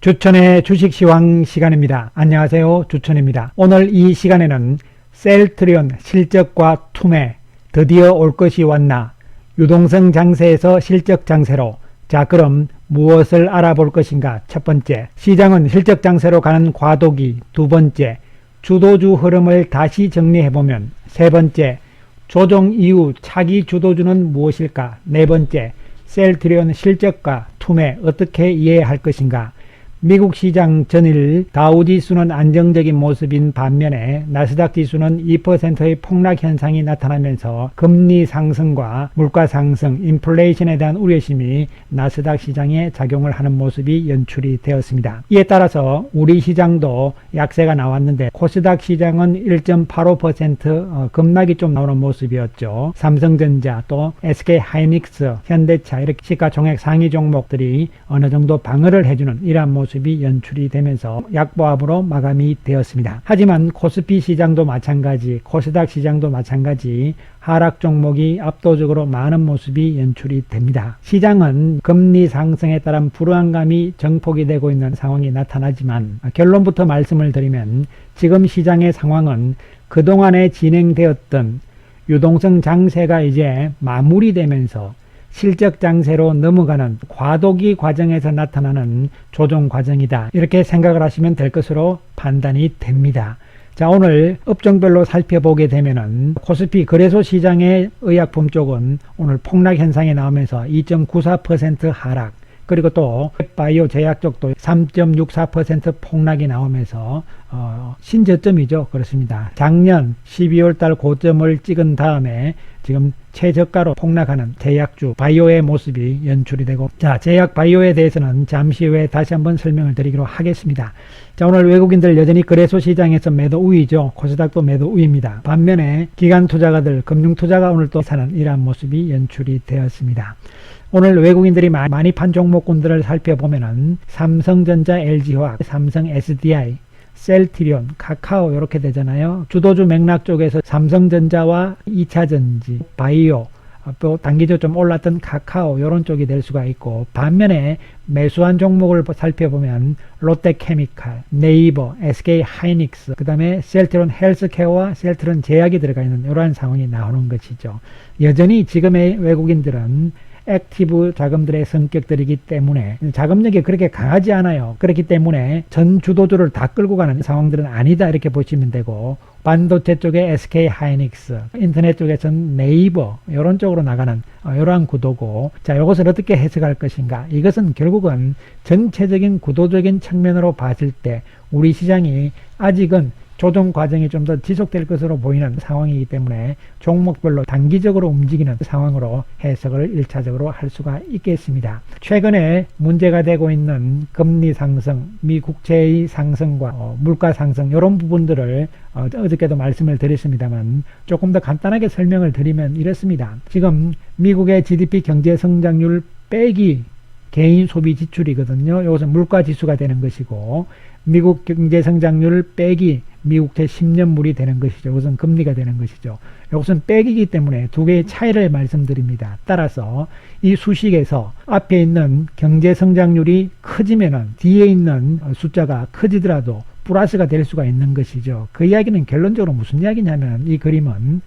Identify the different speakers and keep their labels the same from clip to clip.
Speaker 1: 주천의 주식시황 시간입니다. 안녕하세요, 주천입니다. 오늘 이 시간에는 셀트리온 실적과 투매 드디어 올 것이 왔나, 유동성 장세에서 실적 장세로, 자 그럼 무엇을 알아볼 것인가. 첫 번째, 시장은 실적 장세로 가는 과도기. 두 번째, 주도주 흐름을 다시 정리해보면. 세 번째, 조정 이후 차기 주도주는 무엇일까. 네 번째, 셀트리온 실적과 투매 어떻게 이해할 것인가. 미국 시장 전일 다우지수는 안정적인 모습인 반면에 나스닥 지수는 2%의 폭락 현상이 나타나면서 금리 상승과 물가 상승, 인플레이션에 대한 우려심이 나스닥 시장에 작용을 하는 모습이 연출이 되었습니다. 이에 따라서 우리 시장도 약세가 나왔는데 코스닥 시장은 1.85% 급락이 좀 나오는 모습이었죠. 삼성전자 또 SK하이닉스, 현대차 이렇게 시가총액 상위 종목들이 어느 정도 방어를 해주는 이러한 모습이 연출이 되면서 약보합으로 마감이 되었습니다. 하지만 코스피 시장도 마찬가지, 코스닥 시장도 마찬가지 하락 종목이 압도적으로 많은 모습이 연출이 됩니다. 시장은 금리 상승에 따른 불안감이 정폭이 되고 있는 상황이 나타나지만 결론부터 말씀을 드리면 지금 시장의 상황은 그동안에 진행되었던 유동성 장세가 이제 마무리되면서 실적 장세로 넘어가는 과도기 과정에서 나타나는 조정 과정이다. 이렇게 생각을 하시면 될 것으로 판단이 됩니다. 자, 오늘 업종별로 살펴보게 되면은 코스피 거래소 시장의 의약품 쪽은 오늘 폭락 현상이 나오면서 2.94% 하락, 그리고 또 바이오 제약 쪽도 3.64% 폭락이 나오면서 신저점이죠. 그렇습니다. 작년 12월 달 고점을 찍은 다음에 지금 최저가로 폭락하는 제약주 바이오의 모습이 연출이 되고, 자, 제약 바이오에 대해서는 잠시 후에 다시 한번 설명을 드리기로 하겠습니다. 자, 오늘 외국인들 여전히 거래소 시장에서 매도 우위죠. 코스닥도 매도 우위입니다. 반면에 기관 투자가들, 금융 투자가 오늘 또 사는 이러한 모습이 연출이 되었습니다. 오늘 외국인들이 많이 판 종목군들을 살펴보면은 삼성전자, LG화학, 삼성 SDI, 셀트리온, 카카오 이렇게 되잖아요. 주도주 맥락 쪽에서 삼성전자와 2차전지, 바이오, 또 단기적으로 좀 올랐던 카카오 이런 쪽이 될 수가 있고, 반면에 매수한 종목을 살펴보면 롯데케미칼, 네이버, SK하이닉스, 그 다음에 셀트리온 헬스케어와 셀트리온 제약이 들어가 있는 이러한 상황이 나오는 것이죠. 여전히 지금의 외국인들은 액티브 자금들의 성격들이기 때문에 자금력이 그렇게 강하지 않아요. 그렇기 때문에 전 주도주를 다 끌고 가는 상황들은 아니다 이렇게 보시면 되고, 반도체 쪽에 SK하이닉스, 인터넷 쪽에서는 네이버 이런 쪽으로 나가는 이러한 구도고, 자, 이것을 어떻게 해석할 것인가. 이것은 결국은 전체적인 구도적인 측면으로 봤을 때 우리 시장이 아직은 조정 과정이 좀 더 지속될 것으로 보이는 상황이기 때문에 종목별로 단기적으로 움직이는 상황으로 해석을 1차적으로 할 수가 있겠습니다. 최근에 문제가 되고 있는 금리 상승, 미 국채의 상승과 물가 상승 이런 부분들을 어저께도 말씀을 드렸습니다만 조금 더 간단하게 설명을 드리면 이렇습니다. 지금 미국의 GDP 경제 성장률 빼기 개인 소비 지출이거든요. 이것은 물가 지수가 되는 것이고, 미국 경제 성장률 빼기 미국채 10년물이 되는 것이죠. 이것은 금리가 되는 것이죠. 이것은 빼기이기 때문에 두 개의 차이를 말씀드립니다. 따라서 이 수식에서 앞에 있는 경제 성장률이 커지면은 뒤에 있는 숫자가 커지더라도 플러스가 될 수가 있는 것이죠. 그 이야기는 결론적으로 무슨 이야기냐면, 이 그림은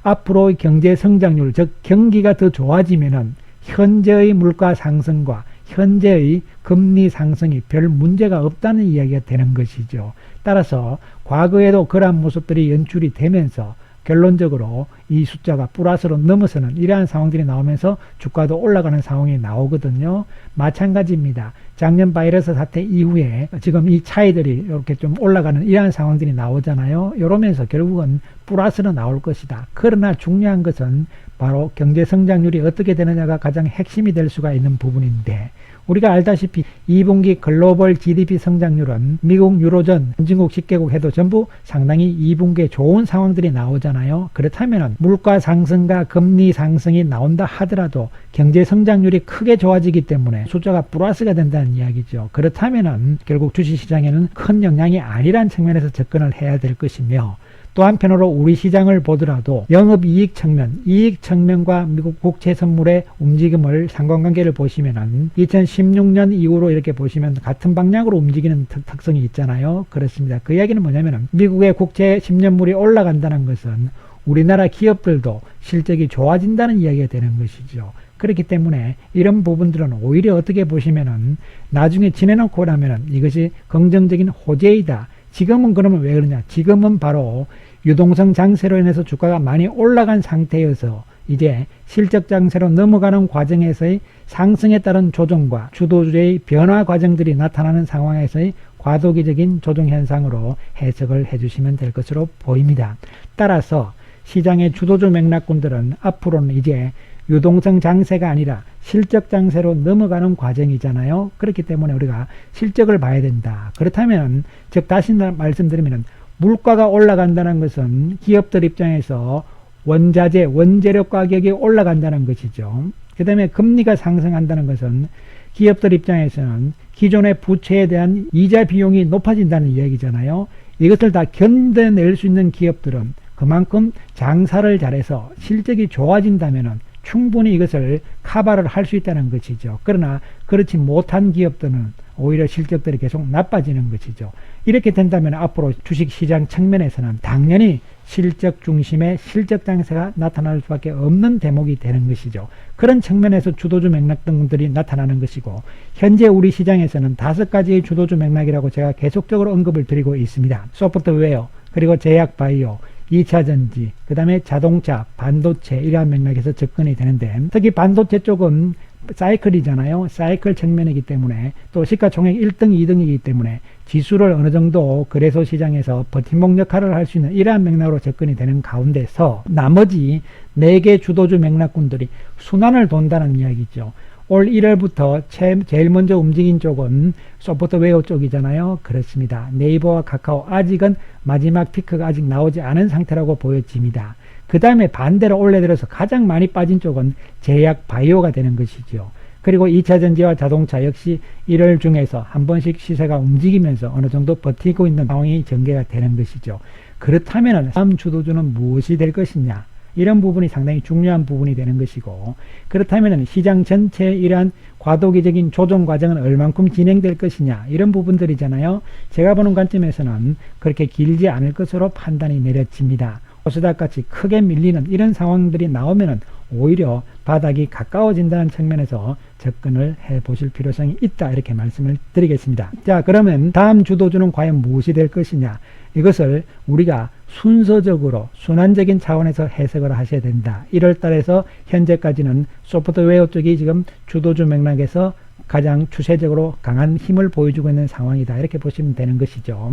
Speaker 1: 앞으로 경제 성장률, 즉 경기가 더 좋아지면은 현재의 물가 상승과 현재의 금리 상승이 별 문제가 없다는 이야기가 되는 것이죠. 따라서 과거에도 그러한 모습들이 연출이 되면서 결론적으로 이 숫자가 플러스로 넘어서는 이러한 상황들이 나오면서 주가도 올라가는 상황이 나오거든요. 마찬가지입니다. 작년 바이러스 사태 이후에 지금 이 차이들이 이렇게 좀 올라가는 이러한 상황들이 나오잖아요. 이러면서 결국은 플러스로 나올 것이다. 그러나 중요한 것은 바로 경제 성장률이 어떻게 되느냐가 가장 핵심이 될 수가 있는 부분인데, 우리가 알다시피 2분기 글로벌 GDP 성장률은 미국, 유로존, 선진국 10개국 해도 전부 상당히 2분기에 좋은 상황들이 나오잖아요. 그렇다면 물가 상승과 금리 상승이 나온다 하더라도 경제 성장률이 크게 좋아지기 때문에 숫자가 플러스가 된다는 이야기죠. 그렇다면 결국 주식시장에는 큰 영향이 아니란 측면에서 접근을 해야 될 것이며, 또 한편으로 우리 시장을 보더라도 영업이익 측면, 이익 측면과 미국 국채 선물의 움직임을 상관관계를 보시면은 2016년 이후로 이렇게 보시면 같은 방향으로 움직이는 특성이 있잖아요. 그렇습니다. 그 이야기는 뭐냐면은 미국의 국채 10년물이 올라간다는 것은 우리나라 기업들도 실적이 좋아진다는 이야기가 되는 것이죠. 그렇기 때문에 이런 부분들은 오히려 어떻게 보시면은 나중에 지내놓고 나면은 이것이 긍정적인 호재이다. 지금은 그러면 왜 그러냐? 지금은 바로 유동성 장세로 인해서 주가가 많이 올라간 상태여서 이제 실적 장세로 넘어가는 과정에서의 상승에 따른 조정과 주도주의 변화 과정들이 나타나는 상황에서의 과도기적인 조정 현상으로 해석을 해주시면 될 것으로 보입니다. 따라서 시장의 주도주 맥락군들은 앞으로는 이제 유동성 장세가 아니라 실적 장세로 넘어가는 과정이잖아요. 그렇기 때문에 우리가 실적을 봐야 된다. 그렇다면 즉 다시 말씀드리면 물가가 올라간다는 것은 기업들 입장에서 원자재, 원재료 가격이 올라간다는 것이죠. 그 다음에 금리가 상승한다는 것은 기업들 입장에서는 기존의 부채에 대한 이자 비용이 높아진다는 이야기잖아요. 이것을 다 견뎌낼 수 있는 기업들은 그만큼 장사를 잘해서 실적이 좋아진다면 충분히 이것을 커버를 할 수 있다는 것이죠. 그러나 그렇지 못한 기업들은 오히려 실적들이 계속 나빠지는 것이죠. 이렇게 된다면 앞으로 주식시장 측면에서는 당연히 실적 중심의 실적 장세가 나타날 수밖에 없는 대목이 되는 것이죠. 그런 측면에서 주도주 맥락 등들이 나타나는 것이고 현재 우리 시장에서는 5가지의 주도주 맥락이라고 제가 계속적으로 언급을 드리고 있습니다. 소프트웨어, 그리고 제약바이오, 2차전지, 그 다음에 자동차, 반도체 이러한 맥락에서 접근이 되는데 특히 반도체 쪽은 사이클이잖아요. 사이클 측면이기 때문에 또 시가총액 1등, 2등이기 때문에 지수를 어느 정도 거래소 시장에서 버팀목 역할을 할 수 있는 이러한 맥락으로 접근이 되는 가운데서 나머지 4개 주도주 맥락군들이 순환을 돈다는 이야기죠. 올 1월부터 제일 먼저 움직인 쪽은 소프트웨어 쪽이잖아요. 그렇습니다. 네이버와 카카오 아직은 마지막 피크가 아직 나오지 않은 상태라고 보여집니다. 그 다음에 반대로 올려들어서 가장 많이 빠진 쪽은 제약 바이오가 되는 것이죠. 그리고 2차전지와 자동차 역시 1월 중에서 한 번씩 시세가 움직이면서 어느 정도 버티고 있는 상황이 전개가 되는 것이죠. 그렇다면 다음 주도주는 무엇이 될 것이냐? 이런 부분이 상당히 중요한 부분이 되는 것이고 그렇다면 시장 전체의 이러한 과도기적인 조정 과정은 얼만큼 진행될 것이냐 이런 부분들이잖아요. 제가 보는 관점에서는 그렇게 길지 않을 것으로 판단이 내려집니다. 코스닥같이 크게 밀리는 이런 상황들이 나오면 오히려 바닥이 가까워진다는 측면에서 접근을 해 보실 필요성이 있다 이렇게 말씀을 드리겠습니다. 자, 그러면 다음 주도주는 과연 무엇이 될 것이냐, 이것을 우리가 순서적으로 순환적인 차원에서 해석을 하셔야 된다. 1월 달에서 현재까지는 소프트웨어 쪽이 지금 주도주 맥락에서 가장 추세적으로 강한 힘을 보여주고 있는 상황이다 이렇게 보시면 되는 것이죠.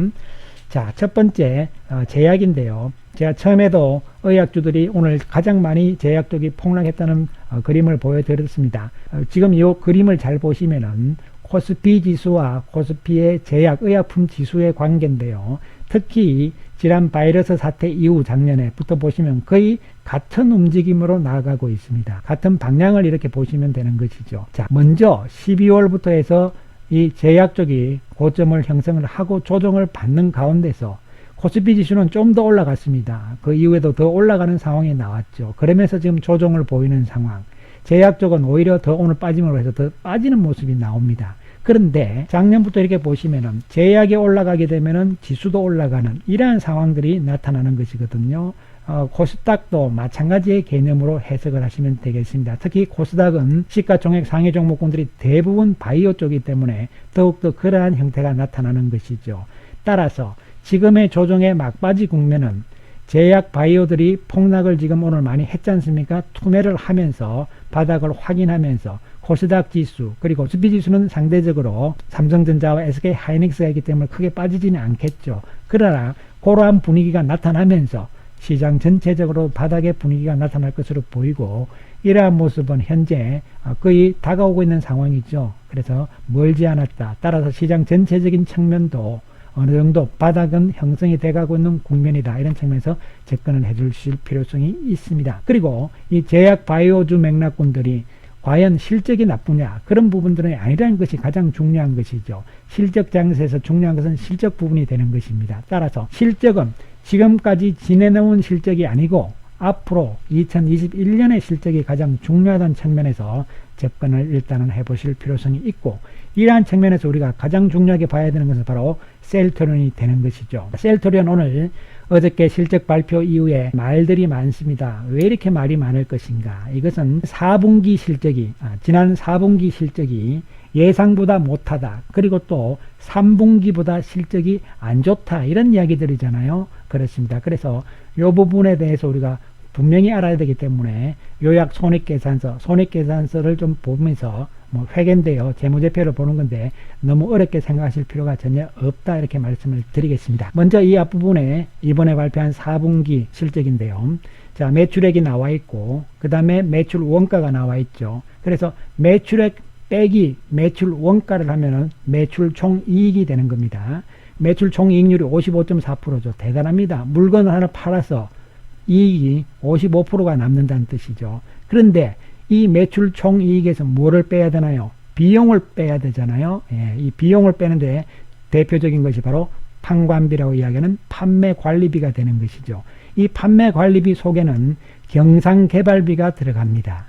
Speaker 1: 자, 첫 번째 제약인데요. 제가 처음에도 의약주들이 오늘 가장 많이 제약 쪽이 폭락했다는 그림을 보여드렸습니다. 지금 이 그림을 잘 보시면은 코스피 지수와 코스피의 제약 의약품 지수의 관계인데요. 특히 지난 바이러스 사태 이후 작년에부터 보시면 거의 같은 움직임으로 나아가고 있습니다. 같은 방향을 이렇게 보시면 되는 것이죠. 자, 먼저 12월부터 해서 이 제약 쪽이 고점을 형성을 하고 조정을 받는 가운데서 코스피 지수는 좀 더 올라갔습니다. 그 이후에도 더 올라가는 상황이 나왔죠. 그러면서 지금 조정을 보이는 상황. 제약 쪽은 오히려 더 오늘 빠짐으로 해서 더 빠지는 모습이 나옵니다. 그런데 작년부터 이렇게 보시면은 제약이 올라가게 되면은 지수도 올라가는 이러한 상황들이 나타나는 것이거든요. 코스닥도 마찬가지의 개념으로 해석을 하시면 되겠습니다. 특히 코스닥은 시가총액 상위 종목군들이 대부분 바이오 쪽이기 때문에 더욱더 그러한 형태가 나타나는 것이죠. 따라서 지금의 조정의 막바지 국면은 제약 바이오들이 폭락을 지금 오늘 많이 했지 않습니까? 투매를 하면서 바닥을 확인하면서 코스닥 지수 그리고 코스피 지수는 상대적으로 삼성전자와 SK 하이닉스가 있기 때문에 크게 빠지지는 않겠죠. 그러나 그러한 분위기가 나타나면서 시장 전체적으로 바닥의 분위기가 나타날 것으로 보이고 이러한 모습은 현재 거의 다가오고 있는 상황이죠. 그래서 멀지 않았다. 따라서 시장 전체적인 측면도 어느 정도 바닥은 형성이 돼가고 있는 국면이다. 이런 측면에서 접근을 해주실 필요성이 있습니다. 그리고 이 제약 바이오주 맥락군들이 과연 실적이 나쁘냐, 그런 부분들은 아니라는 것이 가장 중요한 것이죠. 실적 장세에서 중요한 것은 실적 부분이 되는 것입니다. 따라서 실적은 지금까지 지내놓은 실적이 아니고 앞으로 2021년의 실적이 가장 중요하다는 측면에서 접근을 일단은 해보실 필요성이 있고, 이러한 측면에서 우리가 가장 중요하게 봐야 되는 것은 바로 셀트리온이 되는 것이죠. 셀트리온 오늘 어저께 실적 발표 이후에 말들이 많습니다. 왜 이렇게 말이 많을 것인가? 이것은 4분기 실적이 지난 4분기 실적이 예상보다 못하다. 그리고 또 3분기보다 실적이 안 좋다. 이런 이야기들이잖아요. 그렇습니다. 그래서 이 부분에 대해서 우리가 분명히 알아야 되기 때문에 요약 손익계산서를 좀 보면서 회계인데요. 재무제표를 보는 건데 너무 어렵게 생각하실 필요가 전혀 없다. 이렇게 말씀을 드리겠습니다. 먼저 이 앞부분에 이번에 발표한 4분기 실적인데요. 자, 매출액이 나와 있고 그 다음에 매출 원가가 나와 있죠. 그래서 매출액 빼기 매출 원가를 하면은 매출 총이익이 되는 겁니다. 매출 총이익률이 55.4%죠. 대단합니다. 물건을 하나 팔아서 이익이 55%가 남는다는 뜻이죠. 그런데 이 매출 총이익에서 뭐를 빼야 되나요? 비용을 빼야 되잖아요. 예, 이 비용을 빼는데 대표적인 것이 바로 판관비라고 이야기하는 판매관리비가 되는 것이죠. 이 판매관리비 속에는 경상개발비가 들어갑니다.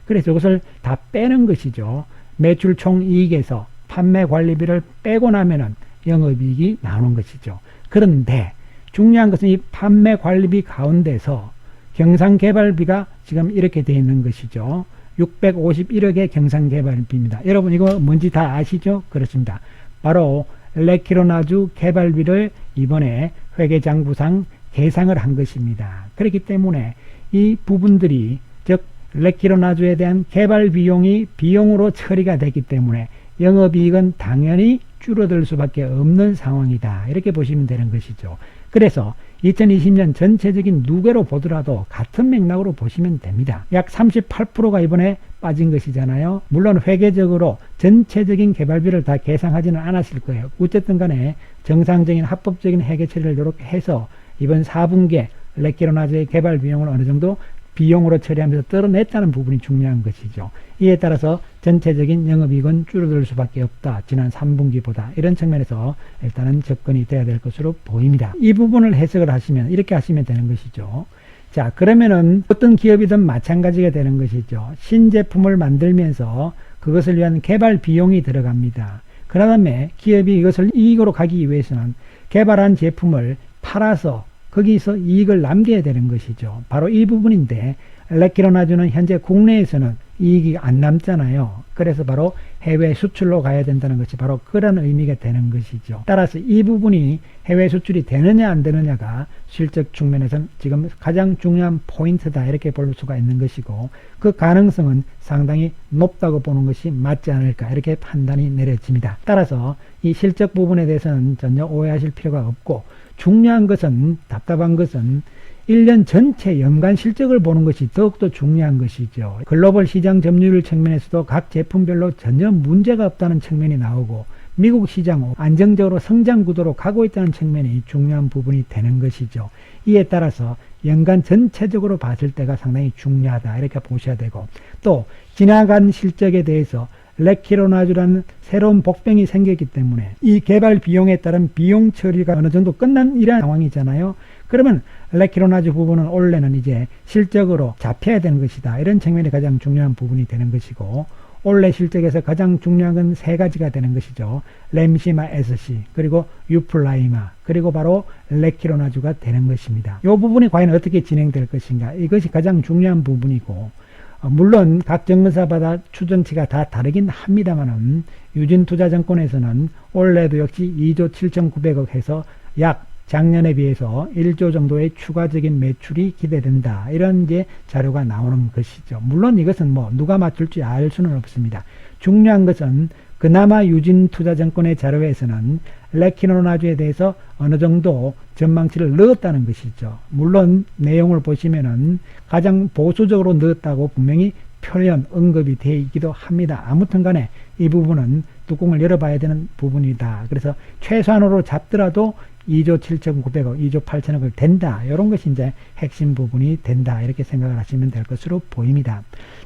Speaker 1: 그래서 이것을 다 빼는 것이죠. 매출 총이익에서 판매관리비를 빼고 나면은 영업이익이 나오는 것이죠. 그런데 중요한 것은 이 판매관리비 가운데서 경상개발비가 지금 이렇게 되어 있는 것이죠. 651억의 경상개발비입니다. 여러분 이거 뭔지 다 아시죠? 그렇습니다. 바로 레키로나주 개발비를 이번에 회계장부상 계상을 한 것입니다. 그렇기 때문에 이 부분들이 즉 레키로나주에 대한 개발 비용이 비용으로 처리가 됐기 때문에 영업이익은 당연히 줄어들 수밖에 없는 상황이다. 이렇게 보시면 되는 것이죠. 그래서 2020년 전체적인 누계로 보더라도 같은 맥락으로 보시면 됩니다. 약 38%가 이번에 빠진 것이잖아요. 물론 회계적으로 전체적인 개발비를 다 계상하지는 않았을 거예요. 어쨌든 간에 정상적인 합법적인 회계 처리를 이렇게 해서 이번 4분기에 레키로나주의 개발 비용을 어느 정도 비용으로 처리하면서 떨어냈다는 부분이 중요한 것이죠. 이에 따라서 전체적인 영업이익은 줄어들 수밖에 없다. 지난 3분기보다. 이런 측면에서 일단은 접근이 돼야 될 것으로 보입니다. 이 부분을 해석을 하시면 이렇게 하시면 되는 것이죠. 자, 그러면은 어떤 기업이든 마찬가지가 되는 것이죠. 신제품을 만들면서 그것을 위한 개발 비용이 들어갑니다. 그 다음에 기업이 이것을 이익으로 가기 위해서는 개발한 제품을 팔아서 거기서 이익을 남겨야 되는 것이죠. 바로 이 부분인데 레키로나주는 현재 국내에서는 이익이 안 남잖아요. 그래서 바로 해외 수출로 가야 된다는 것이 바로 그런 의미가 되는 것이죠. 따라서 이 부분이 해외 수출이 되느냐 안 되느냐가 실적 측면에서는 지금 가장 중요한 포인트다. 이렇게 볼 수가 있는 것이고 그 가능성은 상당히 높다고 보는 것이 맞지 않을까 이렇게 판단이 내려집니다. 따라서 이 실적 부분에 대해서는 전혀 오해하실 필요가 없고 중요한 것은 답답한 것은 1년 전체 연간 실적을 보는 것이 더욱더 중요한 것이죠. 글로벌 시장 점유율 측면에서도 각 제품별로 전혀 문제가 없다는 측면이 나오고 미국 시장 안정적으로 성장 구도로 가고 있다는 측면이 중요한 부분이 되는 것이죠. 이에 따라서 연간 전체적으로 봤을 때가 상당히 중요하다 이렇게 보셔야 되고 또 지나간 실적에 대해서 레키로나주라는 새로운 복병이 생겼기 때문에 이 개발 비용에 따른 비용 처리가 어느 정도 끝난 이러한 상황이잖아요. 그러면 레키로나주 부분은 올해는 이제 실적으로 잡혀야 되는 것이다. 이런 측면이 가장 중요한 부분이 되는 것이고 올해 실적에서 가장 중요한 건 세 가지가 되는 것이죠. 램시마 SC 그리고 유플라이마 그리고 바로 레키로나주가 되는 것입니다. 이 부분이 과연 어떻게 진행될 것인가 이것이 가장 중요한 부분이고 물론 각 정문사마다 추정치가 다 다르긴 합니다만은 유진투자증권에서는 올해도 역시 2조 7,900억 해서 약 작년에 비해서 1조 정도의 추가적인 매출이 기대된다. 이런 이제 자료가 나오는 것이죠. 물론 이것은 뭐 누가 맞출지 알 수는 없습니다. 중요한 것은 그나마 유진투자증권의 자료에서는 레키로나주에 대해서 어느 정도 전망치를 넣었다는 것이죠. 물론 내용을 보시면은 가장 보수적으로 넣었다고 분명히 표현, 언급이 되어 있기도 합니다. 아무튼 간에 이 부분은 뚜껑을 열어봐야 되는 부분이다. 그래서 최소한으로 잡더라도 2조 7,900억, 2조 8천억을 된다. 이런 것이 이제 핵심 부분이 된다. 이렇게 생각을 하시면 될 것으로 보입니다.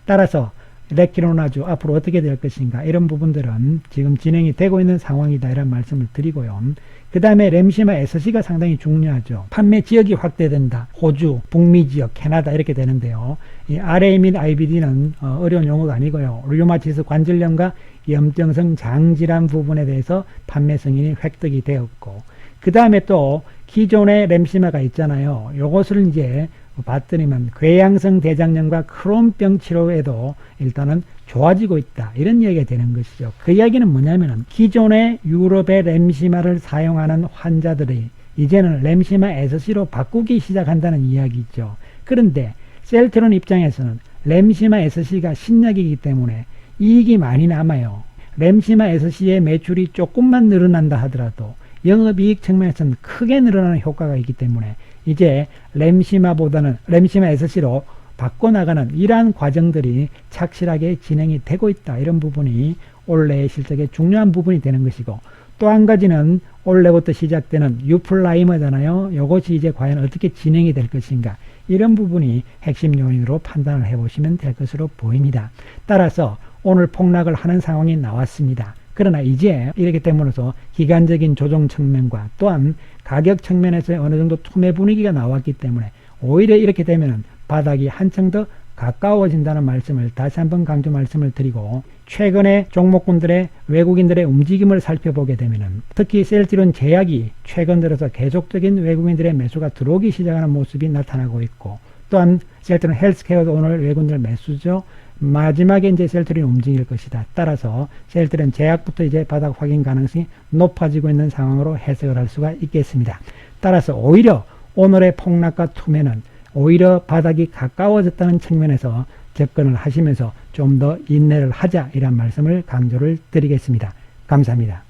Speaker 1: 따라서 레키로나주 앞으로 어떻게 될 것인가, 이런 부분들은 지금 진행이 되고 있는 상황이다, 이런 말씀을 드리고요. 그 다음에 램시마 SC가 상당히 중요하죠. 판매 지역이 확대된다. 호주, 북미 지역, 캐나다 이렇게 되는데요. 이 RA 및 IBD는 어려운 용어가 아니고요. 류마티스 관절염과 염증성 장질환 부분에 대해서 판매 승인이 획득이 되었고, 그 다음에 또 기존의 램시마가 있잖아요. 요것을 이제 봤더니만 궤양성 대장염과 크론병 치료에도 일단은 좋아지고 있다, 이런 이야기가 되는 것이죠. 그 이야기는 뭐냐면은 기존의 유럽의 램시마를 사용하는 환자들이 이제는 램시마 SC로 바꾸기 시작한다는 이야기죠. 그런데 셀트론 입장에서는 램시마 SC가 신약이기 때문에 이익이 많이 남아요. 램시마 SC의 매출이 조금만 늘어난다 하더라도 영업이익 측면에서는 크게 늘어나는 효과가 있기 때문에 이제 램시마보다는 램시마 SC로 바꿔나가는 이러한 과정들이 착실하게 진행이 되고 있다, 이런 부분이 올해의 실적의 중요한 부분이 되는 것이고, 또 한 가지는 올해부터 시작되는 유플라이머잖아요. 이것이 이제 과연 어떻게 진행이 될 것인가, 이런 부분이 핵심 요인으로 판단을 해보시면 될 것으로 보입니다. 따라서 오늘 폭락을 하는 상황이 나왔습니다. 그러나 이제 이렇기 때문에서 기간적인 조정 측면과 또한 가격 측면에서 어느 정도 투매 분위기가 나왔기 때문에 오히려 이렇게 되면 바닥이 한층 더 가까워진다는 말씀을 다시 한번 강조 말씀을 드리고, 최근에 종목군들의 외국인들의 움직임을 살펴보게 되면 특히 셀트리온 제약이 최근 들어서 계속적인 외국인들의 매수가 들어오기 시작하는 모습이 나타나고 있고, 또한 셀트리온 헬스케어도 오늘 외국인들 매수죠. 마지막에 이제 셀트리온이 움직일 것이다. 따라서 셀트리온 제약부터 이제 바닥 확인 가능성이 높아지고 있는 상황으로 해석을 할 수가 있겠습니다. 따라서 오히려 오늘의 폭락과 투매는 오히려 바닥이 가까워졌다는 측면에서 접근을 하시면서 좀 더 인내를 하자, 이런 말씀을 강조를 드리겠습니다. 감사합니다.